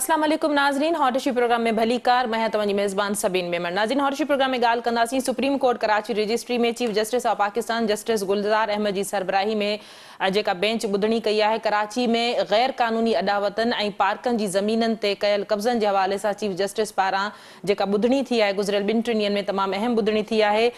अस्सलाम वालेकुम नाज़रीन, हॉटशी प्रोग्राम में भली कार मैं तव्हांजी मेज़बान सबीन मेमन। नाज़रीन, हॉटशी प्रोग्राम में ॻाल्हि कंदासीं सुप्रीम कोर्ट कराची रजिस्ट्री में chief justice of Pakistan justice Gulzar Ahmed ji सरबराही में जेका बेंच ॿुधणी कई आहे। कराची में गैर कानूनी अॾावतनि ऐं पार्कनि जी ज़मीननि ते कयल कब्ज़नि जे हवाले सां चीफ जस्टिस पारां जेका ॿुधणी थी आहे गुज़िरियल 2-3 ॾींहंनि में तमामु अहम ॿुधणी थी आहे।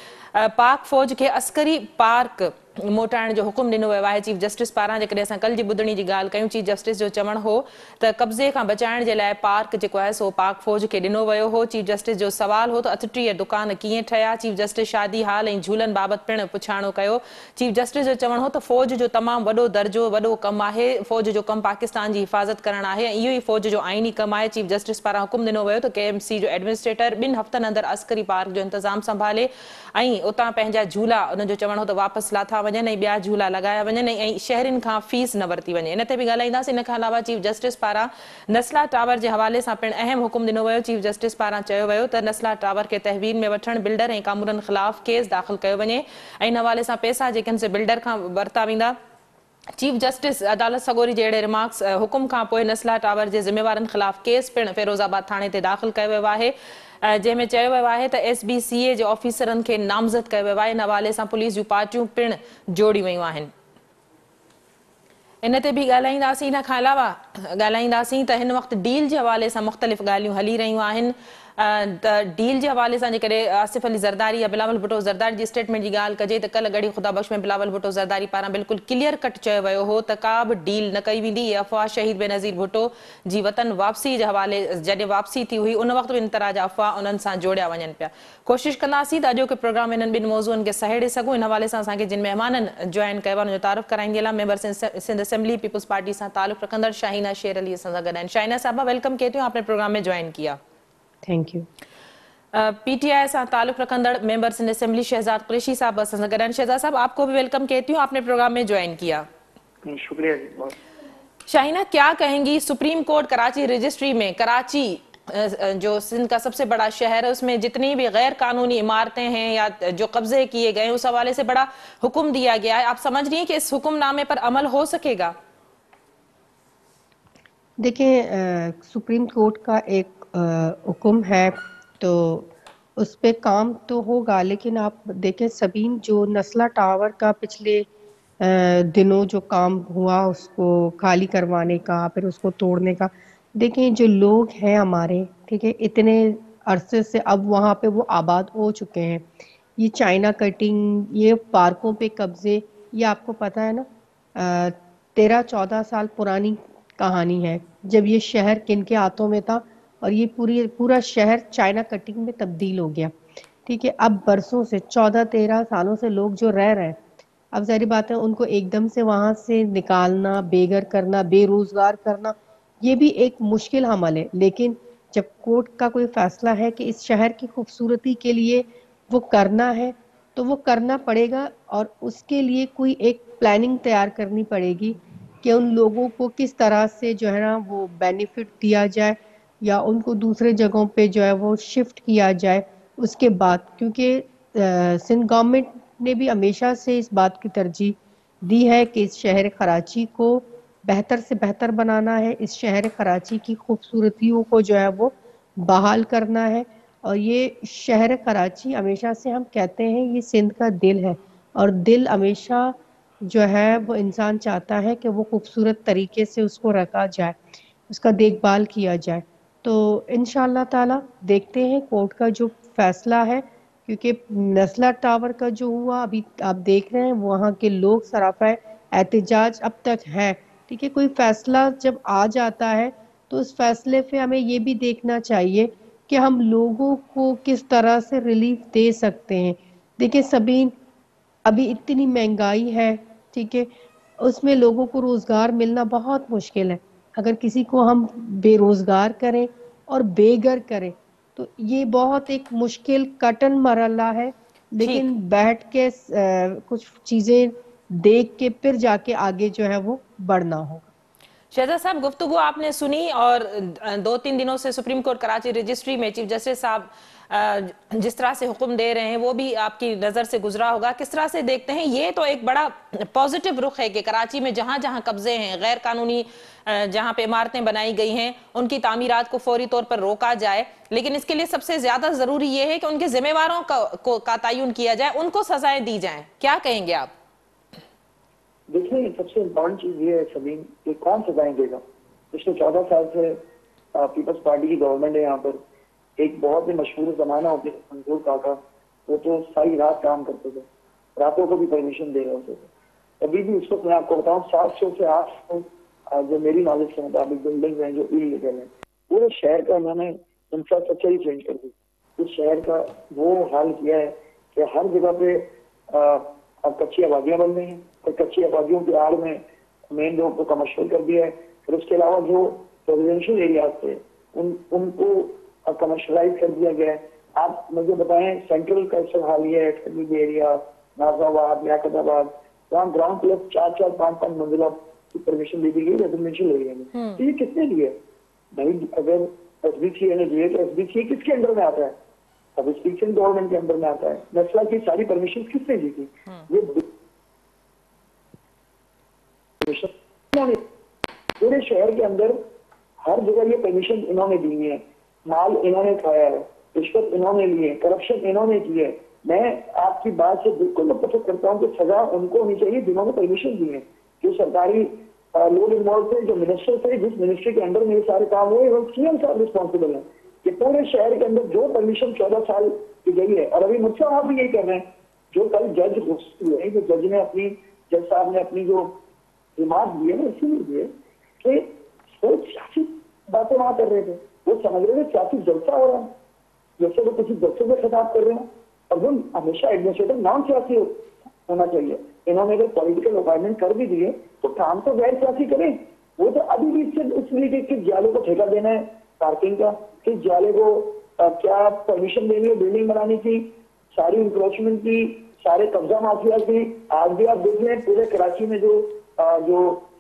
पाक फ़ौज खे अस्करी पार्क मोटाइण जो हुकुम ॾिनो वियो आहे चीफ जस्टिस पारां। जेकॾहिं असां कल्ह जी ॿुधणी जी ॻाल्हि कयूं, चीफ जस्टिस जो चवणु हो त कब्ज़े खां बचाइण जे लाइ पार्क जेको आहे सो पाक फ़ौज खे ॾिनो वियो हो। चीफ जस्टिस जो सवाल हो त 38 दुकान कीअं ठहिया। चीफ जस्टिस शादी हाल ऐं झूलनि बाबति पिणु पुछाणो कयो। चीफ जस्टिस जो चवणु हो त फ़ौज जो तमामु वॾो दर्जो वॾो कमु आहे। फ़ौज जो कमु पाकिस्तान जी हिफ़ाज़त करणु आहे ऐं इहो ई फ़ौज जो आइनी कमु आहे। चीफ जस्टिस पारां हुकुम ॾिनो वियो त KMC जो एडमिनिस्ट्रेटर 2 हफ़्तनि अंदरि अस्करी पार्क जो इंतज़ाम संभाले ऐं उतां पंहिंजा झूला उनजो चवणु हो त वापसि लाथा वञनि ऐं ॿिया झूला लॻाया वञनि ऐं शहरनि खां फीस न वरिती वञे। इन ते बि ॻाल्हाईंदासीं। इन खां अलावा चीफ जस्टिस पारां नस्ला टावर जे हवाले सां पिणु अहम हुकुम ॾिनो वियो। चीफ जस्टिस पारां चयो वियो त नस्ला टावर खे तहवील में वठण बिल्डर ऐं कामूरनि ख़िलाफ़ केस दाख़िल कयो वञे ऐं इन हवाले सां पैसा जेके आहिनि से बिल्डर खां वरिता वेंदा। चीफ जस्टिस अदालत सगोरी जे अहिड़े रिमार्क्स हुकुम खां पोइ नस्ला टावर जे ज़िम्मेवारनि ख़िलाफ़ केस पिणु फ़िरोज़ाबाद थाणे ते दाख़िल कयो वियो आहे, जंहिंमें चयो वियो आहे त SBCA जे ऑफिसरनि खे नामज़द कयो वियो आहे। इन हवाले सां पुलिस जूं पार्टियूं पिणु जोड़ी वयूं आहिनि। इन ते बि ॻाल्हाईंदासीं। इन खां अलावा ॻाल्हाईंदासीं त हिन वक़्तु डील जे हवाले सां मुख़्तलिफ़ ॻाल्हियूं हली रहियूं आहिनि। त डील जे हवाले सां जेकॾहिं आसिफ अली ज़रदारी या बिलावल भुट्टो ज़रदारी जी स्टेटमेंट जी ॻाल्हि कजे त कल्ह गढ़ी ख़ुदा बख़्श में बिलावल भुट्टो ज़रदारी पारां बिल्कुलु क्लियर कट चयो वियो हो त का बि डील न कई वेंदी। इहा अफ़वाह शहीद बेनज़ीर भुट्टो जी वतन वापसी जे हवाले जॾहिं वापसी थी हुई उन वक़्तु बि इन तरह जा अफ़वाह उन्हनि सां जोड़िया वञनि पिया। कोशिशि कंदासीं त अॼोके प्रोग्राम इन्हनि ॿिनि मौज़ूअनि खे सहेड़े सघूं। इन हवाले सां असांखे जिन महिमाननि जॉइन कयो आहे उनजो तारुफ़ कराईंदी हलां। मेंबर सिंध असेंबली पीपल्स पार्टी सां ताल्लुक़ रखंदड़ शाहीना शेर अली असां सां गॾु आहिनि। शाहीना साहबा, वेलकम कहती हूँ, आपने प्रोग्राम में ज्वाइन किया। Thank you. PTI सां ताल्लुक़ रखंदड़ मेंबर सिंध असेंबली शहजाद कुरैशी साहब असां सां गॾु आहिनि। शहजाद साहब, आपको भी वेलकम कहती हूँ, आपने प्रोग्राम में ज्वाइन किया। शुक्रिया जी बहुत। शाहीना, क्या कहेंगी सुप्रीम कोर्ट कराची रजिस्ट्री में कराची जो सिंध का सबसे बड़ा शहर है उसमें जितनी भी गैर कानूनी इमारतें हैं या जो कब्जे किए गए उस हवाले से बड़ा हुक्म दिया गया है। आप समझ रही हैं कि इस हुक्मनामे पर अमल हो सकेगा? देखिए, सुप्रीम कोर्ट का एक हुक्म है तो उस पे काम तो होगा, लेकिन आप देखें सबीन, जो नस्ला टावर का पिछले दिनों जो काम हुआ उसको खाली करवाने का, फिर उसको तोड़ने का, देखें जो लोग हैं हमारे, ठीक है, इतने अरसे से अब वहाँ पे वो आबाद हो चुके हैं। ये चाइना कटिंग, ये पार्कों पे कब्जे, ये आपको पता है ना, 13-14 साल पुरानी कहानी है जब ये शहर किनके हाथों में था और ये पूरा शहर चाइना कटिंग में तब्दील हो गया। ठीक है, अब बरसों से 14-13 सालों से लोग जो रह रहे हैं, अब जाहिर बात है उनको एकदम से वहां से निकालना, बेघर करना, बेरोजगार करना, ये भी एक मुश्किल अमल है। लेकिन जब कोर्ट का कोई फैसला है कि इस शहर की खूबसूरती के लिए वो करना है तो वो करना पड़ेगा और उसके लिए कोई एक प्लानिंग तैयार करनी पड़ेगी कि उन लोगों को किस तरह से जो है ना वो बेनिफिट दिया जाए या उनको दूसरे जगहों पे जो है वो शिफ्ट किया जाए उसके बाद। क्योंकि सिंध गवर्नमेंट ने भी हमेशा से इस बात की तरजीह दी है कि इस शहर कराची को बेहतर से बेहतर बनाना है, इस शहर कराची की खूबसूरतियों को जो है वो बहाल करना है। और ये शहर कराची हमेशा से हम कहते हैं ये सिंध का दिल है और दिल हमेशा जो है वो इंसान चाहता है कि वो खूबसूरत तरीके से उसको रखा जाए, उसका देखभाल किया जाए। तो इंशाअल्लाह ताला देखते हैं कोर्ट का जो फैसला है, क्योंकि नस्ला टावर का जो हुआ अभी आप देख रहे हैं वहाँ के लोग सराफा एहतजाज अब तक है। ठीक है, कोई फैसला जब आ जाता है तो उस फैसले पे हमें ये भी देखना चाहिए कि हम लोगों को किस तरह से रिलीफ दे सकते हैं। देखिए सबीन, अभी इतनी महंगाई है, ठीक है, उसमें लोगों को रोजगार मिलना बहुत मुश्किल है। अगर किसी को हम बेरोजगार करें और बेघर करें तो ये बहुत एक मुश्किल कठिन मरहला है, लेकिन बैठ के कुछ चीजें देख के फिर जाके आगे जो है वो बढ़ना होगा। शहजाद साहब, गुफ्तगू आपने सुनी और 2-3 दिनों से सुप्रीम कोर्ट कराची रजिस्ट्री में चीफ जस्टिस साहब जिस तरह से हुक्म दे रहे हैं वो भी आपकी नज़र से गुजरा होगा, किस तरह से देखते हैं? ये तो एक बड़ा पॉजिटिव रुख है कि कराची में जहां जहां कब्जे हैं, गैर कानूनी जहां पे इमारतें बनाई गई हैं, उनकी तामीरात को फौरी तौर पर रोका जाए। लेकिन इसके लिए सबसे ज्यादा जरूरी ये है कि उनके जिम्मेवारों का तयन किया जाए, उनको सजाएं दी जाएं। क्या कहेंगे आप? देखिए, सबसे इम्पोर्टेंट चीज ये है सलीम कि कौन सजाएं देगा। पिछले 14 साल से पीपल्स पार्टी की गवर्नमेंट है यहाँ पर। एक बहुत ही मशहूर जमाना होते मंजूर काका, वो तो सारी रात काम करते थे, रातों को भी परमिशन दे रहे होते थे। अभी भी उस वक्त मैं आपको बताऊँ 700 से 800 जो मेरी नॉलेज के मुताबिक बिल्डिंग हैं जो इलीगल है। पूरे शहर का उन्होंने इंफ्रास्ट्रक्चर ही चेंज कर दी। उस शहर का वो हाल किया है कि हर जगह पे अब कच्ची आबादियां बन रही हैं, तो कच्ची आबादियों की आड़ में मेन रोड को कमर्शियल कर दिया है। फिर उसके अलावा जो रेजिडेंशियल एरियाज थे उनको कमर्शलाइज कर दिया गया है। आप मुझे बताएं सेंट्रल का इस हाल ये है, खलीद एरिया, नाजाबाद, लियाकताबाद, वहाँ ग्राउंड प्लस 4-4, 5-5 मंजिला की परमिशन दे दी गई रेजिडेंशियल एरिया में। तो ये किसने दिए भाई? अगर SB3 ने दिए तो SB3 किसके अंडर में आता है? अब स्पीकिंग गवर्नमेंट के अंदर में आता है। नस्ला की सारी परमिशन किसने दी थी? ये पूरे शहर के अंदर हर जगह ये परमिशन इन्होंने दी है। माल इन्होंने खाया है, रिश्वत इन्होंने ली है, करप्शन इन्होंने की है। मैं आपकी बात से बिल्कुल मुत्तफिक करता हूँ कि सजा उनको होनी चाहिए जिन्होंने परमिशन दी है। जो सरकारी लोग इन्वॉल्व थे, जो मिनिस्टर थे, जिस मिनिस्ट्री के अंडर में ये सारे काम हुए, वो सीएम साहब रिस्पॉन्सिबल है कि पूरे शहर के अंदर जो परमिशन 14 साल की गई है। और अभी मुझसे आप भी यही कर रहे हैं। जो कल जज हुए, जो जज ने अपनी जज साहब ने अपनी जो रिमार्क दिए ना, इसीलिए दिए कि वो सियासी बातें वहां कर रहे थे। वो समझ रहे थे सियासी जलसा हो रहा है, जैसे वो किसी जलसे से खिताब कर रहे हैं। और वो हमेशा एडमिनिस्ट्रेटर नॉन सियासी होना चाहिए। इन्होंने अगर पॉलिटिकल अपॉइंटमेंट कर भी दिए तो काम तो गैर सियासी करें। वो तो अभी भी इससे उसलिए किस जाले को ठेका देना है पार्किंग का, किस जाले को क्या परमिशन देनी है बिल्डिंग बनाने की, सारी इंक्रोचमेंट की, सारे कब्जा माफिया की। आज भी आप देख रहे हैं पूरे कराची में जो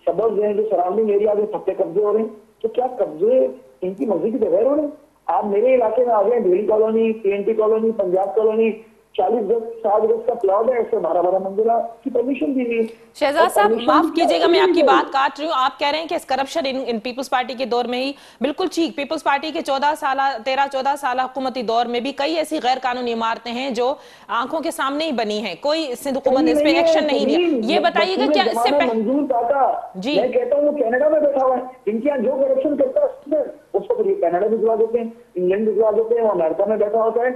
सबर्ब्स हैं, जो सराउंडिंग एरिया में पक्के कब्जे हो रहे हैं। तो क्या कब्जे इनकी मर्जी के बगैर हो रहे हैं? आप मेरे इलाके में आ गए, ढेरी colony, PNT colony, Punjab colony, 40 गज 60 गज का प्लॉट है, ऐसे 12-12 मंजिला की परमिशन दी गई। शहजाद साहब, माफ कीजिएगा मैं आपकी बात काट रही हूँ। आप कह रहे हैं कि करप्शन इन पीपल्स पार्टी के दौर में ही, बिल्कुल ठीक। पीपल्स पार्टी के 13-14 साल हुकूमती दौर में भी कई ऐसी गैर कानूनी इमारतें हैं जो आंखों के सामने ही बनी है, कोई सिंध हुकूमत ने इस पे एक्शन नहीं लिया। ये बताइएगा क्या इससे मंजूर काका, मैं कहता हूँ कनाडा में बैठा हुआ है, इनके यहाँ जो करप्शन करता है उसको फिर कनाडा भिजवा देते हैं, इंग्लैंड भिजवा देते हैं, वो अमेरिका में बैठा होता है।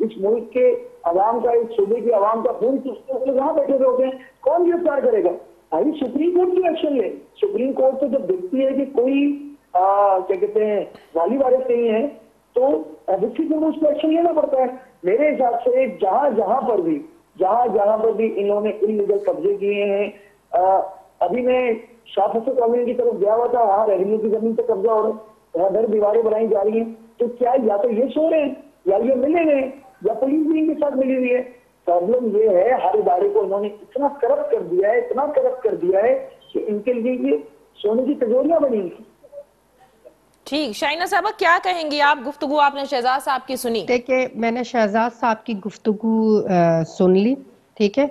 इस मुल्क के अवाम का, इस सूबे की अवाम का खून वहां बैठे हुए होते हैं। कौन गिरफ्तार करेगा भाई? सुप्रीम कोर्ट की एक्शन ले। सुप्रीम कोर्ट तो जब देखती है कि कोई क्या कहते हैं वाली वारिस नहीं है, तो ऑब्वियसली फिर उसको एक्शन लेना पड़ता है। मेरे हिसाब से जहां जहां पर भी इन्होंने इलीगल कब्जे किए हैं। अभी मैं शाह फसल कॉलोनी की तरफ गया हुआ था, वहां रेवेन्यू की जमीन पे कब्जा हो रहा है, वहां दर दीवारें बनाई जा रही है। तो क्या या तो ये सो रहे हैं या ये मिले हैं या पुलिस भी इनके साथ मिली हुई है। प्रॉब्लम ये है हर इदारे को इन्होंने इतना करप्ट कर दिया है, इतना करप्ट कर दिया है कि इनके लिए ये सोने की तिजोरियां बनी। ठीक, शाइना साहब क्या कहेंगी आप? गुफ्तगू आपने शहजाद साहब की सुनी। देखिए, मैंने शहजाद साहब की गुफ्तगू सुन ली, ठीक है।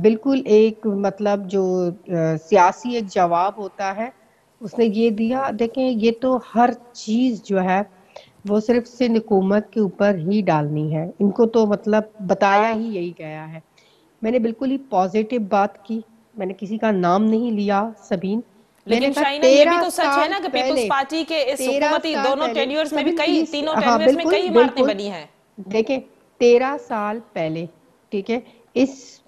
बिल्कुल एक मतलब जो सियासी एक जवाब होता है उसने ये दिया। देखें, ये तो हर चीज जो है वो सिर्फ सिंध हुकूमत के ऊपर ही डालनी है। इनको तो मतलब बताया ही यही गया है। मैंने बिल्कुल ही पॉजिटिव बात की, मैंने किसी का नाम नहीं लिया सबीन। लेकिन शाइना, ये भी तो सच है ना कि पीपल्स पार्टी के इस हुकूमती दोनों टेन्योर्स में भी कई, तीनों टेन्योर्स में कई इमारतें बनी हैं। देखें, 13 साल पहले, ठीक है, इस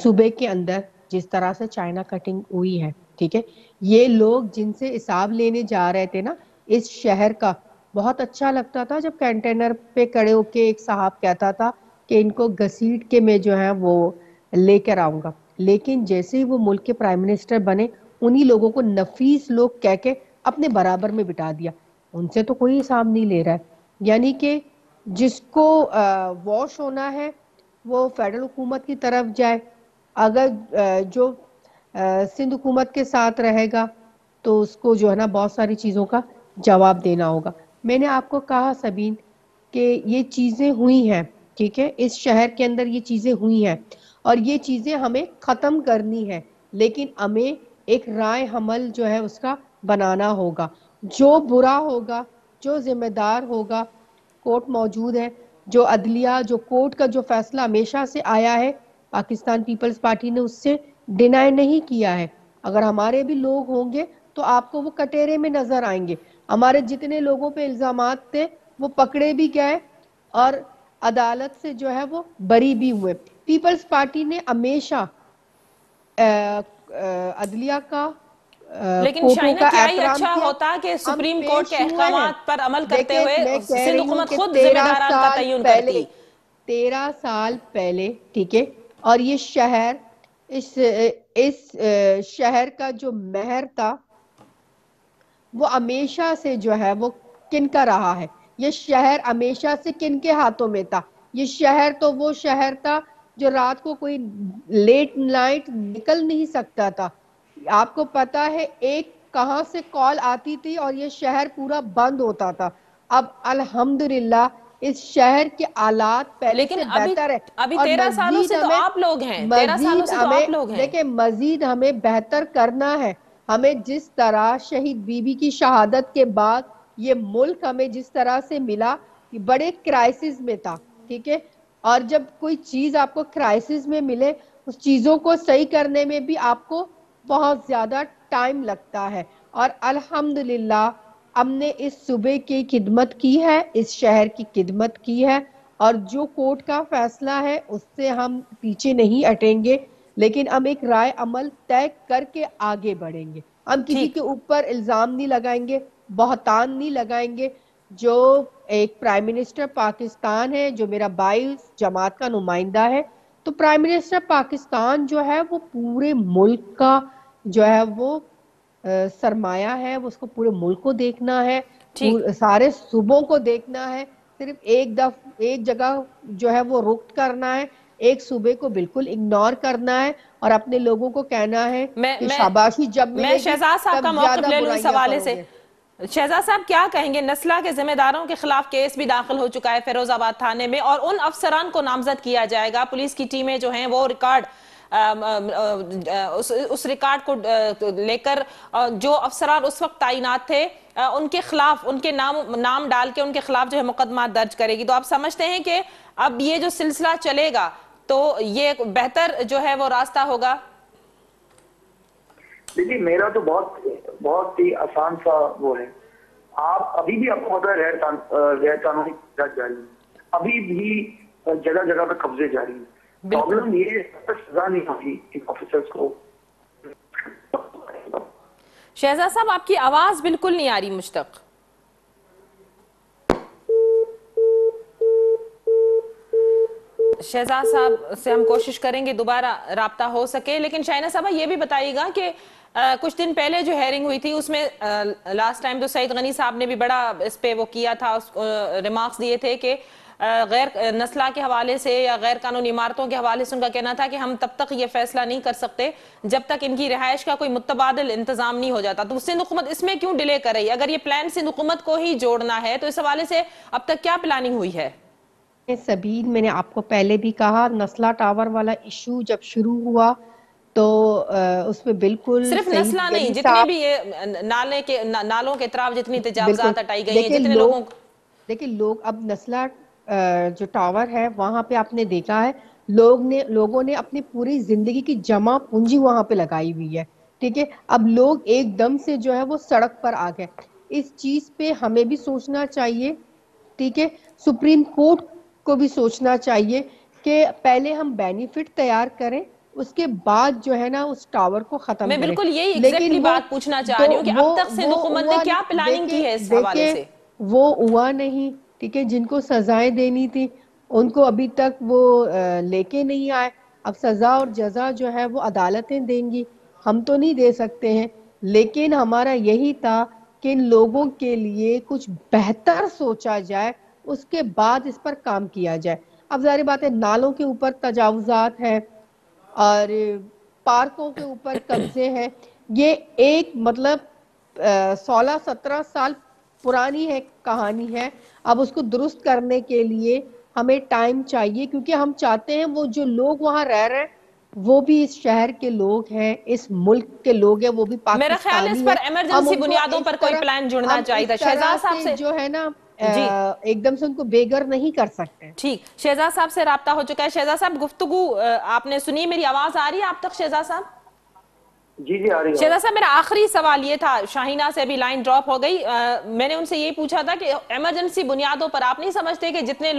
सूबे के अंदर जिस तरह से चाइना कटिंग हुई है, ठीक है, ये लोग जिनसे हिसाब लेने जा रहे थे ना इस शहर का, बहुत अच्छा लगता था जब कंटेनर पे खड़े होके एक साहब कहता था कि इनको घसीट के मैं जो है वो लेकर आऊंगा। लेकिन जैसे ही वो मुल्क के प्राइम मिनिस्टर बने, उन्हीं लोगों को नफीस लोग कह के अपने बराबर में बिठा दिया। उनसे तो कोई हिसाब नहीं ले रहा है। यानी कि जिसको वॉश होना है वो फेडरल हुकूमत की तरफ जाए, अगर जो सिंध हुकूमत के साथ रहेगा तो उसको जो है ना बहुत सारी चीज़ों का जवाब देना होगा। मैंने आपको कहा सबीन कि ये चीजें हुई हैं, ठीक है, इस शहर के अंदर ये चीजें हुई हैं और ये चीजें हमें खत्म करनी है, लेकिन हमें एक राय हमल जो है उसका बनाना होगा। जो बुरा होगा, जो जिम्मेदार होगा, कोर्ट मौजूद है, जो अदलिया, जो कोर्ट का जो फैसला हमेशा से आया है, पाकिस्तान पीपल्स पार्टी ने उससे डिनाई नहीं किया है। अगर हमारे भी लोग होंगे तो आपको वो कटेरे में नजर आएंगे। हमारे जितने लोगों पे इल्जामात थे वो पकड़े भी गए और अदालत से जो है वो बरी भी हुए। पीपल्स पार्टी ने हमेशा अदलिया का, लेकिन कोर्टों शाइना का क्या ही एहतराम अच्छा किया। होता कि हम सुप्रीम कोर्ट के पेश हुए हैं। अहकामात पर अमल करते देखिए, हुए मैं कह सिंध रही हूँ हुकूमत कि खुद 13 जिम्मेदारान का साल तयन पहले, करती। 13 साल पहले, ठीक है, और ये शहर, इस शहर का जो मेयर था वो हमेशा से जो है वो किन का रहा है? ये शहर हमेशा से किन के हाथों में था? ये शहर तो वो शहर था जो रात को कोई लेट नाइट निकल नहीं सकता था। आपको पता है एक कहां से कॉल आती थी और ये शहर पूरा बंद होता था। अब अल्हम्दुलिल्लाह इस शहर के हालात पहले लेकिन से अभी बेहतर है अभी और 13 सालों मजीद से तो हमें, आप लोग हैं, 13 सालों मजीद से तो आप हमें लोग हैं। देखिए, मजीद हमें बेहतर करना है। हमें जिस तरह शहीद बीबी की शहादत के बाद ये मुल्क हमें जिस तरह से मिला, ये बड़े क्राइसिस में था, ठीक है, और जब कोई चीज आपको क्राइसिस में मिले उस चीजों को सही करने में भी आपको बहुत ज्यादा टाइम लगता है। और अल्हम्दुलिल्लाह हमने इस सूबे की खिदमत की है, इस शहर की खिदमत की है और जो कोर्ट का फैसला है उससे हम पीछे नहीं हटेंगे, लेकिन हम एक राय अमल तय करके आगे बढ़ेंगे। हम किसी ठीक। के ऊपर इल्जाम नहीं लगाएंगे, बहतान नहीं लगाएंगे। जो एक प्राइम मिनिस्टर पाकिस्तान है, जो मेरा भाई जमात का नुमाइंदा है, तो प्राइम मिनिस्टर पाकिस्तान जो है वो पूरे मुल्क का जो है वो सरमाया है, वो उसको पूरे मुल्क को देखना है, ठीक। सारे सूबों को देखना है। सिर्फ एक जगह जो है वो रुख करना है, एक सूबे को बिल्कुल इग्नोर करना है और अपने लोगों को कहना है मैं कि मैं शाबाशी जब मैं मिलेगी शहजाद साहब का तब मौकिफ ज्यादा ले लूं इस बुराइयां हवाले से। करोगे। शहजाद साहब क्या कहेंगे, नस्ला के जिम्मेदारों के खिलाफ केस भी दाखिल हो चुका है फिरोजाबाद थाने में और उन अफसरान को नामजद किया जाएगा। पुलिस की टीमें जो हैं वो रिकॉर्ड उस रिकॉर्ड को लेकर जो अफसरान उस वक्त तैनात थे उनके खिलाफ, उनके नाम डाल के उनके खिलाफ जो है मुकदमा दर्ज करेगी। तो आप समझते हैं कि अब ये जो सिलसिला चलेगा तो ये बेहतर जो है वो रास्ता होगा? देखिए, मेरा तो बहुत बहुत ही आसान सा वो है। आप अभी भी आपको पता है गैर कानूनी जारी है, अभी भी जगह जगह पे कब्जे जारी है। प्रॉब्लम ये है सजा नहीं होगी इन ऑफिसर्स को। शहजाद साहब आपकी आवाज बिल्कुल नहीं आ रही मुझ तक। शहजाद साहब से हम कोशिश करेंगे दोबारा राब्ता हो सके, लेकिन शाइना साहब ये भी बताइएगा कि कुछ दिन पहले जो हेयरिंग हुई थी उसमें लास्ट टाइम तो सईद गनी साहब ने भी बड़ा इस पे वो किया था, रिमार्क्स दिए थे कि गैर नस्ला के हवाले से या गैर कानूनी इमारतों के हवाले से उनका कहना था कि हम तब तक ये फैसला नहीं कर सकते जब तक इनकी रिहाइश का कोई मुतबादिल इंतजाम नहीं हो जाता। तो सिंध हुकूमत इसमें क्यों डिले कर रही है? अगर ये प्लान सिंध हुकूमत को ही जोड़ना है तो इस हवाले से अब तक क्या प्लानिंग हुई है? सबीन, मैंने आपको पहले भी कहा, नस्ला टावर वाला इशू जब शुरू हुआ तो उसमें बिल्कुल सिर्फ सईद नस्ला नहीं, गनी जितने साहब, भी ये नालों के तरफ जितनी बिल्कुल, तजावजात हटाई गई हैं, देखिए जितने लोगों लोग, देखिए लोग अब नस्ला जो टावर है वहां पे आपने देखा है, लोगों ने अपनी पूरी जिंदगी की जमा पूंजी वहां पे लगाई हुई है, ठीक है। अब लोग एकदम से जो है वो सड़क पर आ गए। इस चीज पे हमें भी सोचना चाहिए, ठीक है, सुप्रीम कोर्ट को भी सोचना चाहिए कि पहले हम बेनिफिट तैयार करें, उसके बाद जो है ना उस टावर को खत्म मैं करें। बिल्कुल यही लेकिन एग्जैक्टली वो बात पूछना चाह दो रही हूँ कि अब तक सिंध वो हुकूमत ने हुआ क्या नहीं, प्लानिंग की देखे है इस हवाले देखे से? वो हुआ नहीं, ठीक है। जिनको सजाएं देनी थी उनको अभी तक वो लेके नहीं आए। अब सजा और जजा जो है वो अदालतें देंगी, हम तो नहीं दे सकते हैं। लेकिन हमारा यही था कि इन लोगों के लिए कुछ बेहतर सोचा जाए, उसके बाद इस पर काम किया जाए। अब जाहिर बात है नालों के ऊपर तजावुजात हैं और पार्कों के ऊपर कब्जे हैं। ये एक मतलब 16-17 साल पुरानी है कहानी है। अब उसको दुरुस्त करने के लिए हमें टाइम चाहिए, क्योंकि हम चाहते हैं वो जो लोग वहाँ रह रहे हैं वो भी इस शहर के लोग हैं, इस मुल्क के लोग हैं, वो भी मेरा ख्याल है इस पाकिस्तानी पर है। हम इमरजेंसी उनको बुनियादों इस पर कोई तरह प्लान जुड़ना हम चाहिए इस था। तरह शहजाद साहब से से जो है ना जी एकदम से उनको बेघर नहीं कर सकते। ठीक, शहजाद साहब से राब्ता हो चुका है। शहजाद साहब, गुफ्तगू आपने सुनी? मेरी आवाज आ रही है आप तक शहजाद साहब? जी जी आ रही है। शहजाद साहब, मेरा आखिरी सवाल ये था, शाहीना से अभी लाइन ड्रॉप हो गई। मैंने उनसे ये पूछा था कि इमरजेंसी बुनियादों पर आप नहीं समझते कि जितने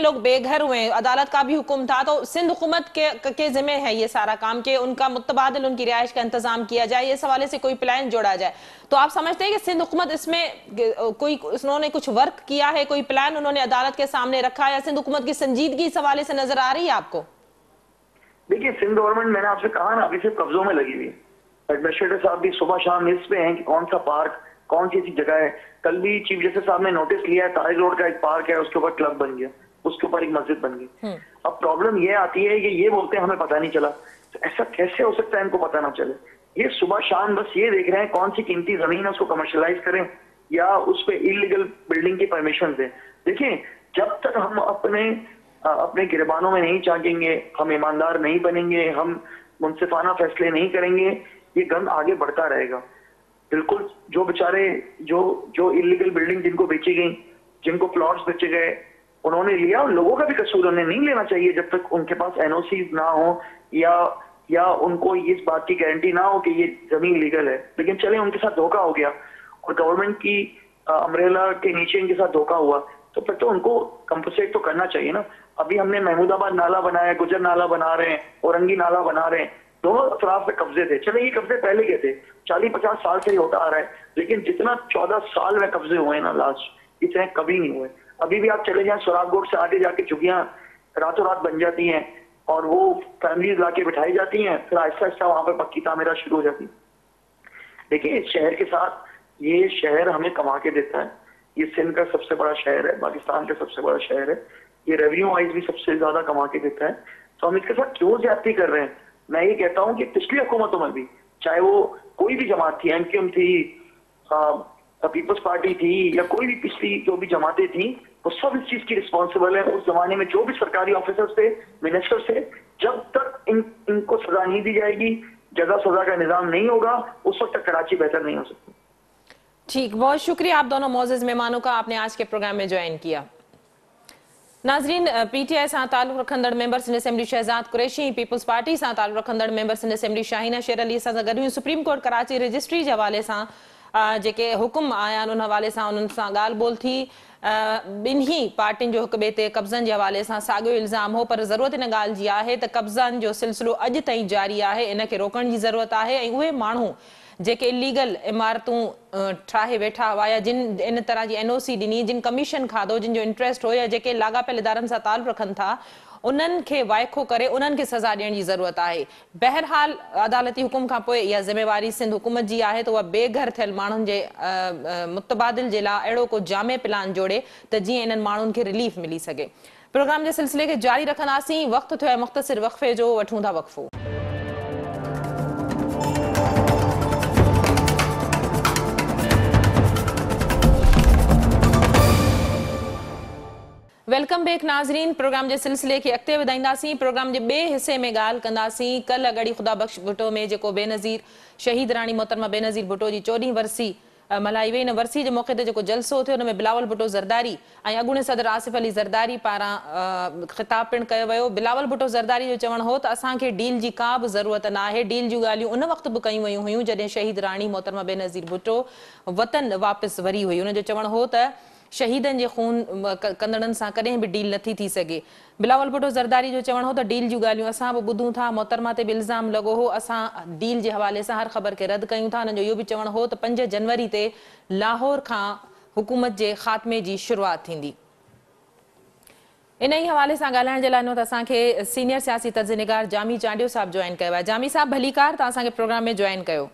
लोग बेघर हुए, अदालत का भी हुक्म था, तो सिंध हुकूमत के जिम्मे है ये सारा काम कि उनका मुतबादिल उनकी रिहाइश का इंतजाम किया जाए, इस हवाले से कोई प्लान जोड़ा जाए। तो आप समझते हैं कि सिंध हुकूमत इसमें कोई उन्होंने कुछ वर्क किया है, कोई प्लान उन्होंने अदालत के सामने रखा है, या सिंध हुकूमत की संजीदगी इस हवाले से नजर आ रही है आपको? देखिए, सिंध गवर्नमेंट, मैंने आपसे कहा ना, अभी सिर्फ कब्जों में लगी हुई है। एडमिनिस्ट्रेटर साहब भी सुबह शाम इस पे हैं कि कौन सा पार्क, कौन सी ऐसी जगह है। कल भी चीफ जस्टिस साहब ने नोटिस लिया है, तारिक रोड का एक पार्क है, उसके ऊपर क्लब बन गया, उसके ऊपर एक मस्जिद बन गई। अब प्रॉब्लम ये आती है कि ये बोलते हैं हमें पता नहीं चला। तो ऐसा कैसे हो सकता है इनको पता ना चले? ये सुबह शाम बस ये देख रहे हैं कौन सी कीमती जमीन है उसको कमर्शलाइज करें या उस पर इलीगल बिल्डिंग की परमिशन दें। देखिए, जब तक हम अपने गिरबानों में नहीं झांकेंगे, हम ईमानदार नहीं बनेंगे, हम मुनसिफाना फैसले नहीं करेंगे, ये गंद आगे बढ़ता रहेगा। बिल्कुल, जो बेचारे जो इलीगल बिल्डिंग जिनको बेची गई, जिनको प्लॉट्स बेचे गए, उन्होंने लिया, उन लोगों का भी कसूर उन्हें नहीं लेना चाहिए जब तक उनके पास एनओसी ना हो या उनको इस बात की गारंटी ना हो कि ये जमीन लीगल है। लेकिन चले, उनके साथ धोखा हो गया और गवर्नमेंट की अम्ब्रेला के नीचे इनके साथ धोखा हुआ, तो फिर तो उनको कंपनसेट तो करना चाहिए ना। अभी हमने महमूदाबाद नाला बनाया, गुजर नाला बना रहे हैं, औरंगी नाला बना रहे हैं, दोनों अतराफ पे कब्जे थे। चले, ये कब्जे पहले के थे, 40-50 साल से ही होता आ रहा है, लेकिन जितना 14 साल में कब्जे हुए ना लास्ट, इतने कभी नहीं हुए। अभी भी आप चले जाएं सुरागोट से आगे जाके झुग्गियां रातों रात बन जाती हैं और वो फैमिलीज लाके बिठाई जाती हैं, फिर आहिस्ता आहिस्ता वहां पर पक्की तामीरा शुरू हो जाती है। देखिए, इस शहर के साथ, ये शहर हमें कमा के देता है, ये सिंध का सबसे बड़ा शहर है, पाकिस्तान का सबसे बड़ा शहर है, ये रेवेन्यू वाइज भी सबसे ज्यादा कमा के देता है। तो हम इसके साथ क्यों ज्यादती कर रहे हैं? मैं ये कहता हूँ कि पिछली हुकूमतों में भी, चाहे वो कोई भी जमात थी, एमक्यूएम थी, पीपल्स पार्टी थी, या कोई भी पिछली जो भी जमातें थी, वो सब इस चीज की रिस्पॉन्सिबल है। उस जमाने में जो भी सरकारी ऑफिसर्स थे, मिनिस्टर्स थे, जब तक इनको सजा नहीं दी जाएगी, जजा सजा का निजाम नहीं होगा, उस वक्त तक कराची बेहतर नहीं हो सकती। ठीक, बहुत शुक्रिया आप दोनों मोअज़्ज़ज़ मेहमानों का, आपने आज के प्रोग्राम में ज्वाइन किया। नाज़रीन, PTI सां ताल्लुक़ रखंदड़ मेंबर सिंध असेंबली शहजाद कुरैशी, पीपल्स पार्टी सां ताल्लुक़ रखंदड़ मेंबर सिंध असेंबली शाहीना शेर अली सां गॾु हुयूं। सुप्रीम कोर्ट कराची रजिस्ट्री जे हवाले सां जेके हुकुम आया आहिनि उन हवाले सां उन्हनि सां ॻाल्हि ॿोल थी। ॿिन्ही पार्टियुनि जो हिक ॿिए ते कब्ज़नि जे हवाले सां साॻियो इल्ज़ाम हो, पर ज़रूरत इन ॻाल्हि जी आहे त कब्ज़नि जो सिलसिलो अॼु ताईं जारी आहे, इन खे रोकण जी ज़रूरत आहे। ऐं उहे माण्हू जेके इलीगल इमारतूं ठाहे वेठा हुआ या जिन इन तरह जी NOC ॾिनी, जिन कमीशन खाधो, जिन जो इंट्रस्ट हो, या जेके लाॻापियल इदारनि सां ताल्लुक़ रखनि था, उन्हनि खे वाइखो करे उन्हनि खे सज़ा ॾियण जी ज़रूरत आहे। बहरहाल, अदालती हुकुम खां पोइ इहा ज़िम्मेवारी सिंध हुकूमत जी आहे त उहा बेघर थियल माण्हुनि जे मुतबादिल जे लाइ अहिड़ो को जामे प्लान जोड़े त जीअं इन्हनि माण्हुनि खे रिलीफ मिली सघे। प्रोग्राम जे सिलसिले खे जारी रखंदासीं। वक़्तु थियो आहे मुख़्तसिर वक़फ़े जो, वठूं था वक़फ़ो। वेलकम बैक नाज़रीन। प्रोग्राम जे सिलसिले खे अॻिते वधाईंदासीं। प्रोग्राम जे ॿिए हिसे में ॻाल्हि कंदासीं कल अगड़ी ख़ुदा बख़्श भुट्टो में जेको बेनज़ीर शहीद राणी मोहतरमा बेनज़ीर भुट्टो जी 14वीं वरसी मल्हाई वई। इन वरसी जे मौक़े ते जेको जलसो थियो, हुन में बिलावल भुट्टो ज़रदारी ऐं अॻूणे सदर आसिफ अली ज़रदारी पारां ख़िताब पिणु कयो वियो। बिलावल भुट्टो ज़रदारी जो चवणु हो त असांखे डील जी का बि ज़रूरत न आहे। डील जूं ॻाल्हियूं उन वक़्तु बि कयूं वयूं हुयूं जॾहिं शहीद राणी मोहतरमा बेनज़ीर भुट्टो वतन वापसि वरी हुई। हुन जो चवणु हो त शहीदनि जे खून कंदड़नि सां कॾहिं बि डील नथी थी सघे। बिलावल भुट्टो ज़रदारी जो चवणु हो त डील जूं ॻाल्हियूं असां बि ॿुधूं था, मोहतरमा ते बि इल्ज़ाम लॻो हो, असां डील जे हवाले सां हर ख़बर खे रद्द कयूं था। हुननि जो इहो बि चवणु हो त 5 जनवरी ते लाहौर खां हुकूमत जे ख़ात्मे जी शुरूआति थींदी। इन ई हवाले सां ॻाल्हाइण जे लाइ त असांखे सीनियर सियासी तर्जनिगार जामी चांडियो साहब जॉइन कयो आहे। जामी साहब भलीकार, तव्हां असांखे प्रोग्राम में जॉइन कयो।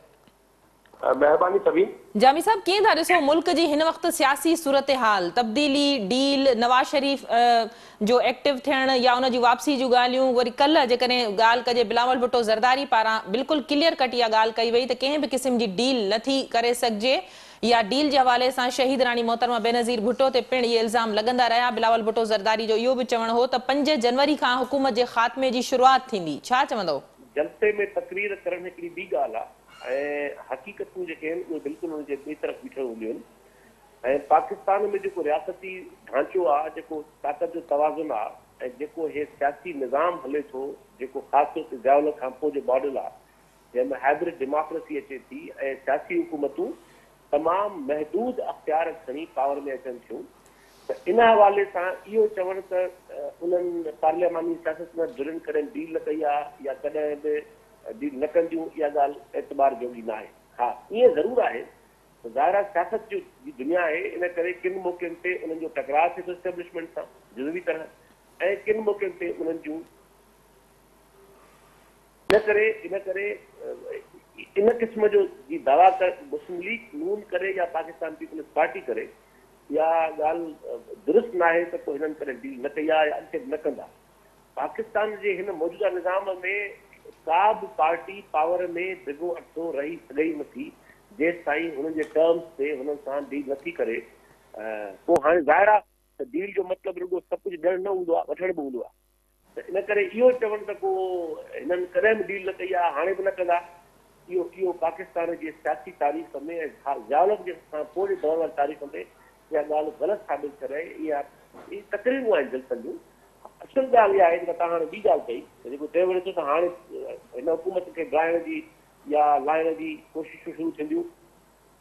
महिरबानी सभी। जामी साहब, कीअं था ॾिसो मुल्क जी हिन वक़्तु सियासी सूरत हाल, तब्दीली, डील, नवाज़ शरीफ़ जो एक्टिव थियण या उन जी वापसी जूं ॻाल्हियूं, वरी कल्ह जेकॾहिं ॻाल्हि कजे बिलावल भुट्टो ज़रदारी पारां बिल्कुलु क्लियर कट इहा ॻाल्हि कई वई त कंहिं बि क़िस्म जी डील नथी करे सघिजे या डील के हवाले से शहीद रानी मोहतरमा बेनज़ीर भुट्टो ते पिण ये इल्ज़ाम लगंदा रहा। बिलावल भुट्टो ज़रदारी जो इहो भी चवण हो त 5 जनवरी खां हुकूमत के खात्मे की शुरुआत थींदी। छा चवंदो? जलसे में तकरीर करण हिकिड़ी ॿी ॻाल्हि आहे ऐं हक़ीक़तूं जेके आहिनि उहे बिल्कुलु हुनजे ॿिए तरफ़ बीठल हूंदियूं आहिनि ऐं पाकिस्तान में जेको रियासती ढांचो आहे, जेको ताक़त जो तवाज़ुन आहे ऐं जेको हे सियासी निज़ाम हले थो, जेको ख़ासि तौर ते ज़ियाउल खां पोइ जो मॉडल आहे जंहिंमें हाइब्रिड डेमोक्रेसी अचे थी ऐं सियासी हुकूमतूं तमामु महदूद अख़्तियार खणी पावर में अचनि थियूं, त इन हवाले सां इहो चवणु त उन्हनि पार्लियामानी सियासत में जुड़नि करे डील न कई आहे या कॾहिं बि डील न कंदियूं, इहा ॻाल्हि एतबार जोगी न आहे। हा, ईअं ज़रूरु आहे त ज़ाहिर आहे सियासत जी दुनिया आहे, इन करे किन मौक़नि ते उन्हनि जो टकराव थिए थो एस्टेब्लिशमेंट सां जुज़वी तरह ऐं किन मौक़नि ते उन्हनि जूं इन करे इन क़िस्म जो जी दवा कर मुस्लिम लीग नून करे या पाकिस्तान पीपल्स पार्टी करे या ॻाल्हि दुरुस्त न आहे त पोइ हिननि करे डील न कई आहे या अॻिते न कंदा। पाकिस्तान जे हिन मौजूदा निज़ाम में का बि पार्टी पावर में बिगो अटो रही सघे ई नथी जेसि ताईं हुननि जे टर्म्स ते हुननि सां डील नथी करे। पोइ हाणे ज़ाहिर आहे त डील जो मतिलबु रुॻो सभु कुझु ॾियणु न हूंदो आहे, वठण बि हूंदो आहे, त इन करे इहो चवणु त को हिननि कॾहिं बि डील न कई आहे, हाणे बि न कंदा, इहो पाकिस्तान जी सियासी तारीख़ में ऐं ज़ियाउलत जे खां पोइ जे दौर वारी तारीख़ में इहा ॻाल्हि ग़लति साबित करे। इहा तकरीरूं आहिनि जलसनि जूं। असुल ॻाल्हि इहा आहे जेका तव्हां हाणे ॿी ॻाल्हि कई जेको चयो वञे थो त हाणे हिन हुकूमत खे ॻाइण जी या लाहिण जी कोशिशूं शुरू थींदियूं।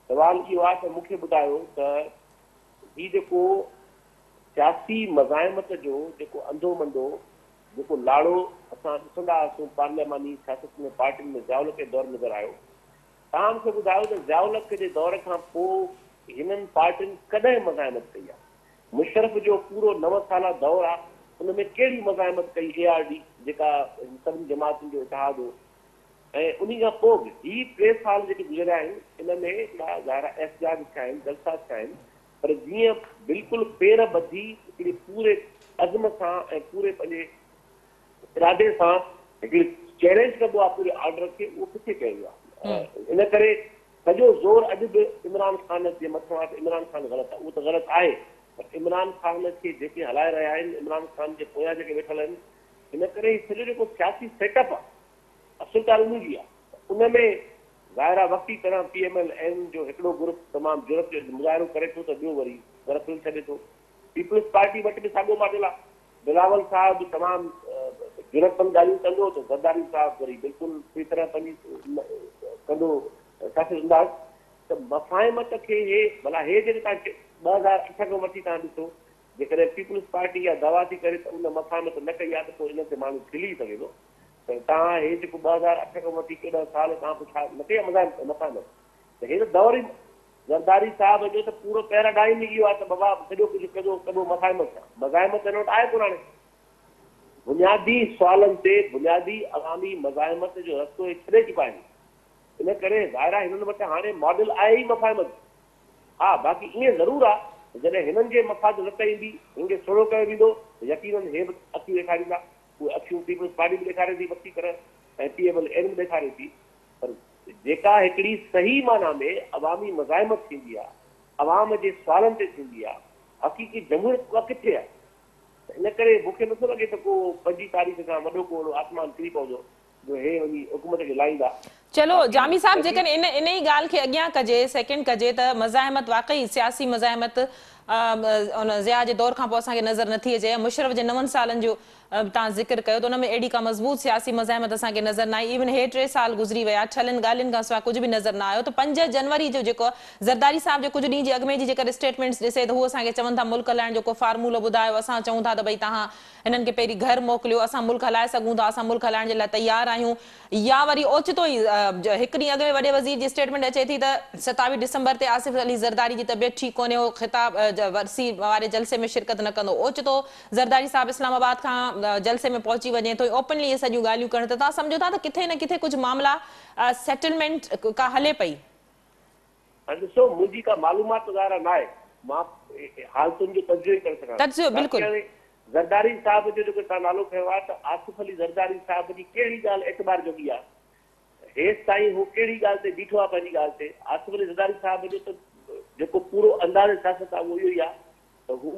सवाल इहो आहे त मूंखे ॿुधायो त हीउ जेको सियासी मज़ाहिमत जो जेको अंधो मंदो जेको लाड़ो असां ॾिसंदा हुआसीं पार्लियामानी सियासत में पार्टियुनि में ज़ियाउल खे दौर नज़र आयो। तव्हां मूंखे ॿुधायो त ज़ियाउल जे दौर खां पोइ हिननि पार्टियुनि कॾहिं मज़ाहिमत कई आहे? मुशरफ जो पूरो 9 साला दौर आहे, उन में कहिड़ी मज़ाहिमत कई ARD जेका सभिनी जमातुनि जो इतिहाद हो, ऐं उन खां पोइ बि हीअ 3 साल जेके गुज़रिया आहिनि इन में ज़ाहिर एहतजाज थिया आहिनि, जलसा थिया आहिनि, पर जीअं बिल्कुलु पेर ॿधी हिकिड़ी पूरे अज़म सां ऐं पूरे पंहिंजे इरादे सां हिकिड़ी चैलेंज कबो आहे पूरे ऑर्डर खे, उहो किथे कयो आहे। इन करे सॼो ज़ोर अॼु बि इमरान ख़ान जे मथां आहे। इमरान ख़ान ग़लति आहे, उहो त ग़लति आहे, पर इमरान ख़ान खे जेके हलाए रहिया आहिनि, इमरान ख़ान जे पोयां जेके वेठल आहिनि, इन करे सॼो जेको सियासी सेटअप आहे असुल ॻाल्हि उन जी आहे। उन में ज़ाहिर आहे वक़्ती तरह PMLN जो हिकिड़ो ग्रुप तमामु ज़रूरत जो मुज़ाहिरो करे थो त ॿियो वरी गरफिल छॾे थो। पीपल्स पार्टी वटि बि साॻियो मॉडल आहे। बिलावल साहिबु तमामु ज़रूरतमंद ॻाल्हियूं कंदो त ज़रदारी साहिबु वरी बिल्कुलु ॿी तरह पंहिंजी कंदो सियासी अंदाज़। त मफ़ाहिमत खे हे भला हे जेके तव्हां 2008 खां वठी तव्हां ॾिसो, जेकॾहिं पीपल्स पार्टी या दावा थी करे त उन मफ़ाहिमत न कई आहे त पोइ इन ते माण्हू खिली सघे थो। त तव्हां हे जेको 2008 खां वठी केॾा साल तव्हां पोइ छा न कई आहे मफ़ाहिमत, त हे त दौर ई ज़रदारी साहिब जो त पूरो पैराडाइम ई इहो आहे त बाबा सॼो कुझु कबो मफ़ाहिमत सां। मज़ाहिमत हिन वटि आहे कोन। हाणे बुनियादी सुवालनि ते बुनियादी अवामी मज़ाहिमत जो रस्तो छॾे थी पाइनि। इन करे ज़ाहिर आहे हिननि वटि हाणे मॉडल आहे ई मफ़ाहिमत। हा, बाक़ी ईअं ज़रूरु आहे जॾहिं हिननि जे मफ़ाद न ईंदी, हिन खे थोरो कयो वेंदो त यकीननि हे बि अखियूं ॾेखारींदा। उहे अखियूं पीपल्स पार्टी बि ॾेखारे थी वक़्ती तरह ऐं PMLN बि ॾेखारे थी, पर जेका हिकिड़ी सही माना में अवामी मज़ाहिमत थींदी आहे, अवाम जे सुवालनि ते थींदी आहे, हक़ीक़ी जमहूरियत उहा किथे आहे? इन करे मूंखे नथो लॻे त को 5 तारीख़ खां वॾो को आसमान किरी पवंदो जो हे वञी हुकूमत खे लाहींदा। चलो जामी साहब, जेकन इन ई ॻाल्हि खे अॻियां कजे, सेकेंड कजे त मज़ाहिमत वाकई सियासी मज़ाहिमत उन ज़िया जे दौर खां पोइ असांखे नज़र नथी अचे। मुशरफ जे 9 सालनि जो तव्हां ज़िक्र कयो त उन में एॾी का मज़बूत सियासी मज़ाहिमत असांखे नज़र न आई। इवन हे 3 साल गुज़री विया, छलनि ॻाल्हियुनि खां सवाइ कुझु बि नज़र न आयो। त 5 जनवरी जो जेको ज़रदारी साहिब जो कुझु ॾींहं जे अॻु में जी जेकर स्टेटमेंट्स ॾिसे त हू असांखे चवनि था मुल्क हलाइण जो को फार्मूलो ॿुधायो, असां चऊं था त भई तव्हां हिननि खे पहिरीं घर मोकिलियो, असां मुल्क हलाए सघूं था, असां मुल्क हलाइण जे लाइ तयारु आहियूं। या वरी ओचितो ई हिकु ॾींहुं अॻु में वॾे वज़ीर जी स्टेटमेंट अचे थी त 27 डिसंबर ते आसिफ अली ज़रदारी जी तबियत ठीकु कोन्हे, हो ख़िताब वरसी वारे जलसे में शिरकत न कंदो। ओचितो ज़रदारी साहिब इस्लामाबाद खां जलसे में पहुची वञे थो, ओपनली इहे सॼियूं ॻाल्हियूं कनि, त तव्हां सम्झो था त किथे न किथे कुझु मामला सेटलमेंट का हले पई? ॾिसो, मुंहिंजी का मालूमात ज़ाहिर न आहे, मां हालतुनि जो तजियो ई करे सघां। तजियो बिल्कुलु। ज़रदारी साहिब जो जेको तव्हां नालो खयो आहे त आसिफ अली ज़रदारी साहिब जी कहिड़ी ॻाल्हि एतबार जोगी आहे? हेसि ताईं हू कहिड़ी ॻाल्हि ते बीठो आहे पंहिंजी ॻाल्हि ते? आसिफ अली ज़रदारी साहिब जो त जेको पूरो अंदाज़ सियासत आहे उहो इहो ई आहे त हू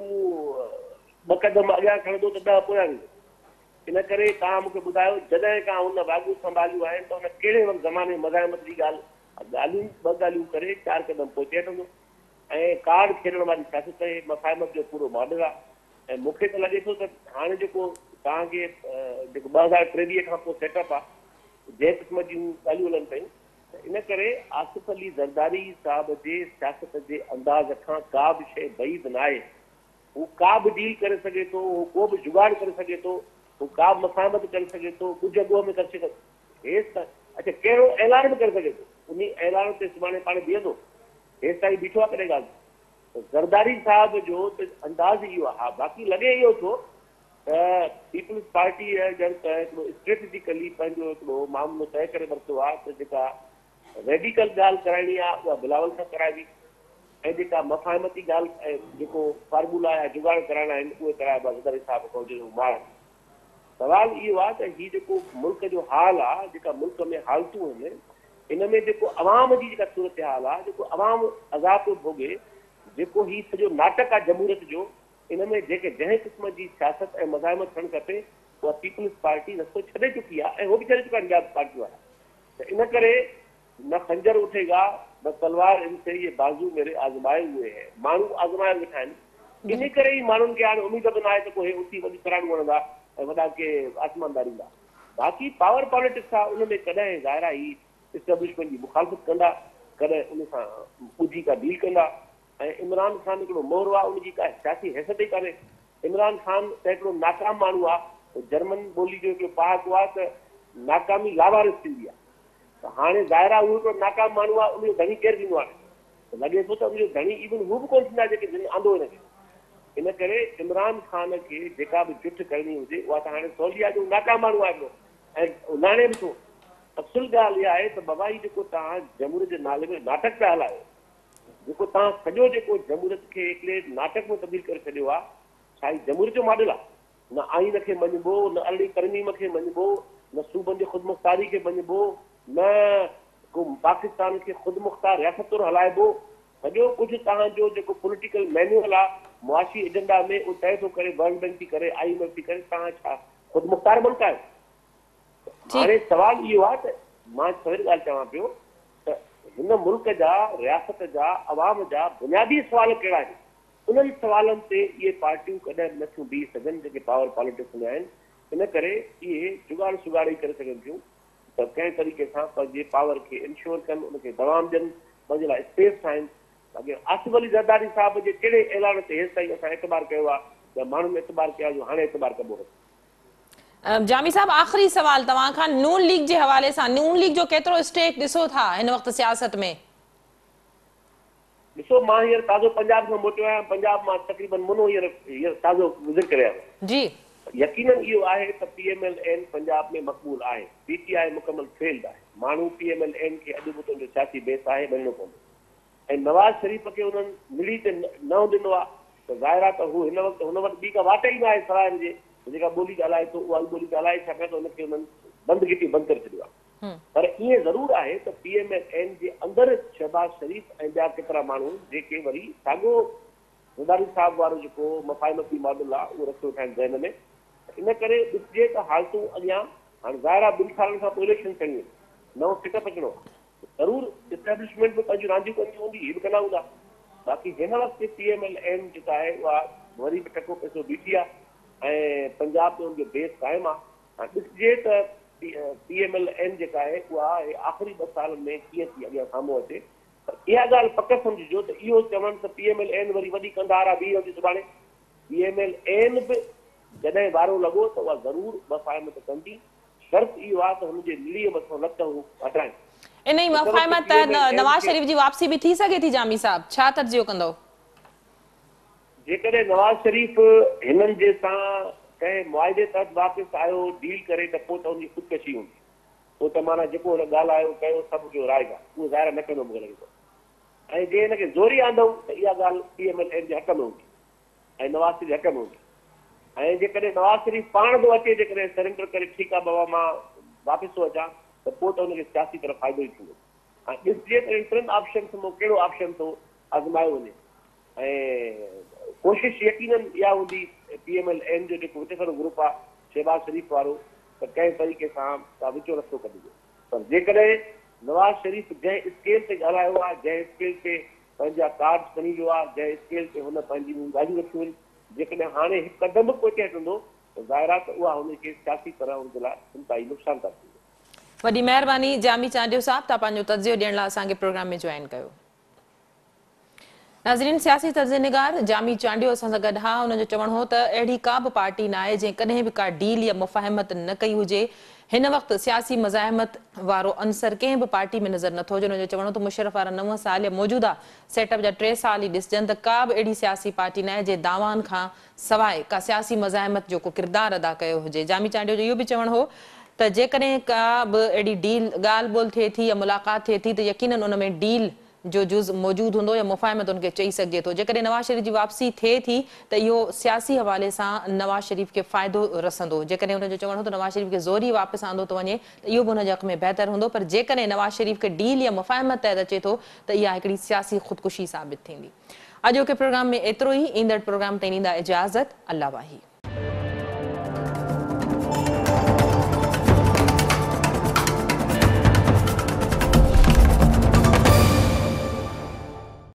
2 क़दम अॻियां खणंदो त 10 पोयां वेंदो। इन करे तव्हां मूंखे ॿुधायो जॾहिं खां हुन वाॻू संभालियो आहिनि त हुन कहिड़े वक़्तु ज़माने मज़ाहिमत जी ॻाल्हियूं 2 ॻाल्हियूं करे 4 क़दम पहुचे वठंदो ऐं कार्ड खेॾण वारी सियासत आहे, मफ़ाहिमत जो पूरो मॉडल आहे। ऐं मूंखे त लॻे थो त हाणे जेको तव्हांखे जेको 2023 खां पोइ सेटअप आहे जंहिं क़िस्म जूं ॻाल्हियूं हलनि पियूं त इन करे आसिफ अली ज़रदारी साहिब जे सियासत जे अंदाज़ खां का बि शइ बैद न आहे। हू का बि डील करे सघे थो, हू को बि जुगाड़ करे सघे थो, हू का बि मफ़ाहिमत करे सघे थो, कुझु अॻुओ में करे सघे थो। हेसि त अच्छा कहिड़ो ऐलान बि करे सघे थो, उन ऐलान ते सुभाणे पाण बीहंदो, हेसि ताईं बीठो आहे कॾहिं ॻाल्हि। ज़रदारी साहिब जो त अंदाज़ इहो आहे। बाक़ी लॻे इहो थो त पीपल्स पार्टी हिकिड़ो स्ट्रेटेजिकली पंहिंजो हिकिड़ो मामिलो तइ करे वरितो आहे त जेका रेडिकल ॻाल्हि कराइणी आहे उहा बिलावल सां कराइबी ऐं जेका मफ़ाहिमती ॻाल्हि ऐं जेको फार्मूला या जुगाड़ कराइणा आहिनि उहे कराइबा ज़रदारी साहिब खां जो मार। सवाल इहो आहे त हीउ जेको मुल्क जो हाल आहे, जेका मुल्क में हालतूं आहिनि, इन में जेको अवाम जी जेका सूरत हाल आहे, जेको अवाम अज़ाब थो भोगे, जेको हीउ सॼो नाटक आहे जमहूरियत जो, इन में जेके जंहिं क़िस्म जी सियासत ऐं मज़ाहिमत थियणु खपे उहा पीपल्स पार्टी रस्तो छॾे चुकी आहे ऐं उहो बि छॾे चुका आहिनि ॿिया पार्टियूं वारा। त इन करे न खंजर उठेगा न तलवार इनसे ये बाज़ू मेरे आज़माए हुए हैं, माण्हू आज़माए वेठा आहिनि। इन करे ई माण्हुनि खे हाणे उमेद बि न आहे त को हे उथी वॾी कराइण वणंदा ऐं वॾा के आसमान दारींदा। बाक़ी पावर पॉलिटिक्स आहे, उन में कॾहिं ज़ाहिर आहे इस्टेब्लिशमेंट जी मुखालफ़त कंदा, कॾहिं उन सां ॿुधी का डील कंदा। ऐं इमरान ख़ान हिकिड़ो मोहरो आहे, उनजी का सियासी हैसियत ई कान्हे। इमरान ख़ान त हिकिड़ो नाकाम माण्हू आहे, जर्मन ॿोली जो हिकिड़ो पहाको आहे त नाकामी लावारिस थींदी आहे। त हाणे ज़ाहिर आहे उहो हिकिड़ो नाकाम माण्हू आहे, उनजो धणी केरु थींदो आहे? त लॻे थो त उनजो धणी इवन हू बि कोन थींदा जेके जंहिं आंदो हिनखे। इन करे इमरान ख़ान खे जेका बि जुठ करणी हुजे उहा त हाणे सवली आहे जो नाकाम माण्हू आहे हिकिड़ो ऐं उन्हाणे बि थो। असुल ॻाल्हि इहा आहे त बाबा ही जेको तव्हां जमहूरियत जे नाले में नाटक पिया हलायो, जेको तव्हां सॼो जेको जमहूरियत खे हिकिड़े नाटक में तब्दील करे छॾियो आहे, छा ही जमहूरियत जो मॉडल आहे? न आइन खे मञिबो, न अरड़ी तरमीम खे मञिबो, न सूबनि जी ख़ुदमुख़्तारी खे मञिबो, न को पाकिस्तान खे ख़ुदमुख़्तार रियासत तौरु हलाइबो। सॼो कुझु तव्हांजो जेको पॉलिटिकल मैन्युअल आहे मुआशी एजेंडा में उहो तइ थो करे, वर्ल्ड बैंक थी करे, IMF थी करे, तव्हां छा ख़ुदमुख़्तार मुल्क आहियो? हाणे सवाल इहो आहे त मां सवेल ॻाल्हि चवां पियो त हिन मुल्क जा, रियासत जा, अवाम जा बुनियादी सुवाल कहिड़ा आहिनि? उन्हनि सवालनि ते इहे पार्टियूं कॾहिं नथियूं बीह सघनि जेके पावर पॉलिटिक्स में आहिनि। इन करे इहे जुगाड़ सुगाड़ ई करे सघनि थियूं त कंहिं तरीक़े सां पंहिंजे पावर खे इंश्योर कनि, उनखे दवाम ॾियनि, पंहिंजे लाइ स्पेस ठाहिनि। बाक़ी आसिफ अली ज़रदारी साहिब जे कहिड़े ऐलान ते हेसि ताईं असां एतबार कयो आहे या माण्हुनि एतबार कया जो हाणे एतबार कबो? जामी साहब, आख़िरी सवाल तव्हां खां नून लीग जे हवाले सां, नून लीग जो केतिरो स्टेक ॾिसो था हिन वक़्तु सियासत में? ॾिसो, मां हींअर ताज़ो पंजाब खां मोटियो आहियां, पंजाब मां तक़रीबन मुनो हींअर ताज़ो विज़िट करे आयो जी। यकीनन इहो आहे त PMLN पंजाब में मक़बूल आहे, PTI मुकमल फेल्ड आहे। माण्हू PMLN खे अॼु बि तुंहिंजो सियासी बेस आहे मञणो पवंदो। ऐं नवाज़ शरीफ़ खे उन्हनि मिली ते न ॾिनो आहे त ज़ाहिर आहे त हू हिन वक़्तु हुन वटि ॿी का वाट ई न आहे सवाइ जे जेका ॿोली ॻाल्हाए थो उहा ॿोली ॻाल्हाए, छाकाणि त हुनखे हुननि बंदि गिटी बंदि करे छॾियो आहे। पर ईअं ज़रूरु आहे त PMLN जे अंदरि शहबाज़ शरीफ़ ऐं ॿिया केतिरा माण्हू जेके वरी साॻियो ज़रदारी साहिब वारो जेको मफ़ाहिमती मॉडल आहे उहो रखियो वेठा आहिनि ज़हन में। इन करे ॾिसजे त हालतूं अॻियां हाणे ज़ाहिर आहे 2 सालनि खां पोइ इलेक्शन थियणी आहिनि, नओं सेटअप अचिणो आहे, ज़रूरु इस्टेब्लिशमेंट बि पंहिंजूं रांदियूं कंदी हूंदी, हीअ बि कंदा हूंदा। बाक़ी हिन वक़्तु PMLN जेका आहे उहा वरी बि टको पैसो बीठी आहे ऐं पंजाब में हुनजो बेस क़ाइमु आहे। हाणे ॾिसजे त PMLN जेका आहे उहा आख़िरी 2 सालनि में कीअं थी अॻियां साम्हूं अचे। इहा ॻाल्हि पक सम्झिजो त इहो चवणु त PMLN वरी वॾी कंधार आहे बीह सुभाणे, PMLN बि जॾहिं वारो लॻो त उहा ज़रूरु मफ़ाहिमत कंदी। शर्त इहो आहे त हुनजे लीह मथां लत हू हटाइनि। इन ई मफ़ाहिमत नवाज़ शरीफ़ जी वापसी भी थी सके थी? जामी साहब, छा तर्जियो कंदो? जेकॾहिं नवाज़ शरीफ़ हिननि जे सां कंहिं मुआइदे तहत वापसि आयो डील करे त पोइ त हुनजी ख़ुदकशी हूंदी। पोइ त माना जेको ॻाल्हायो कयो सभु जो रायगा उहो ज़ाहिर न कंदो मूंखे लॻे थो। ऐं जे हिनखे ज़ोरी आंदऊं त इहा ॻाल्हि PMLN जे हक़ में हूंदी ऐं नवाज़ शरीफ़ जे हक़ में हूंदी। ऐं जेकॾहिं नवाज़ शरीफ़ पाण थो अचे, जेकॾहिं सरेंडर करे ठीकु आहे बाबा मां वापसि थो अचां, त पोइ त हुनखे सियासी तरफ़ फ़ाइदो ई थींदो। ऐं ॾिसजे त इन 3 ऑप्शन मां कहिड़ो ऑप्शन थो आज़मायो वञे ऐं कोशिश यकीनन इहा हूंदी PMLN जो जेको विचेसरो ग्रुप आहे शहबाज शरीफ़ वारो त कंहिं तरीक़े सां का विचो रस्तो कढिजे पर जेकॾहिं नवाज़ शरीफ़ जंहिं स्केल ते ॻाल्हायो आहे जंहिं स्केल ते पंहिंजा कार्ड्स खणी वियो आहे जंहिं स्केल ते हुन पंहिंजी ॻाल्हियूं रखियूं आहिनि जेकॾहिं हाणे हिकु क़दम बि पोइ हटंदो त ज़ाहिर आहे त उहा हुनखे सियासी तरह हुनजे लाइ इंतिहाई नुक़सान था थींदो। वॾी महिरबानी जामी चांडियो साहब, तव्हां पंहिंजो तजियो ॾियण लाइ असांखे प्रोग्राम में जॉइन कयो। नाज़रीन, सियासी तर्ज़निगार जामी चांडियो असां सां गॾु हा। हुनजो चवणु हो त अहिड़ी का बि पार्टी न आहे जंहिं कॾहिं बि का डील या मुफ़ाहिमत न कई हुजे। हिन वक़्तु सियासी मज़ाहिमत वारो अंसर कंहिं बि पार्टी में नज़र नथो अचे। हुनजो चवणो त मुशर्रफ वारा 9 साल या मौजूदा सेटअप जा 3 साल ई ॾिसजनि त का बि अहिड़ी सियासी पार्टी न आहे जंहिं दावान खां सवाइ का सियासी मज़ाहिमत जो को किरदारु अदा कयो हुजे। जामी चांडियो जो इहो बि चवणु हो त जेकॾहिं का बि अहिड़ी डील ॻाल्हि ॿोल थिए थी या मुलाक़ात थिए थी त यकीनन उन में डील जो जुज़ मौजूदु हूंदो या मुफ़ाहिमत उनखे चई सघिजे थो। जेकॾहिं नवाज़ शरीफ़ जी वापसी थिए थी त इहो सियासी हवाले सां नवाज़ शरीफ़ खे फ़ाइदो रसंदो। जेकॾहिं हुनजो चवणो त नवाज़ शरीफ़ खे ज़ोरी वापसि आंदो थो वञे त इहो बि हुनजे हक़ में बहितर हूंदो। पर जेकॾहिं नवाज़ शरीफ़ खे डील या मुफ़ाहिमत तहत अचे थो त इहा हिकिड़ी सियासी ख़ुदकुशी साबित थींदी। अॼोके प्रोग्राम में एतिरो ई। ईंदड़ प्रोग्राम ताईं ॾींदा इजाज़त। अल्लाह वाही।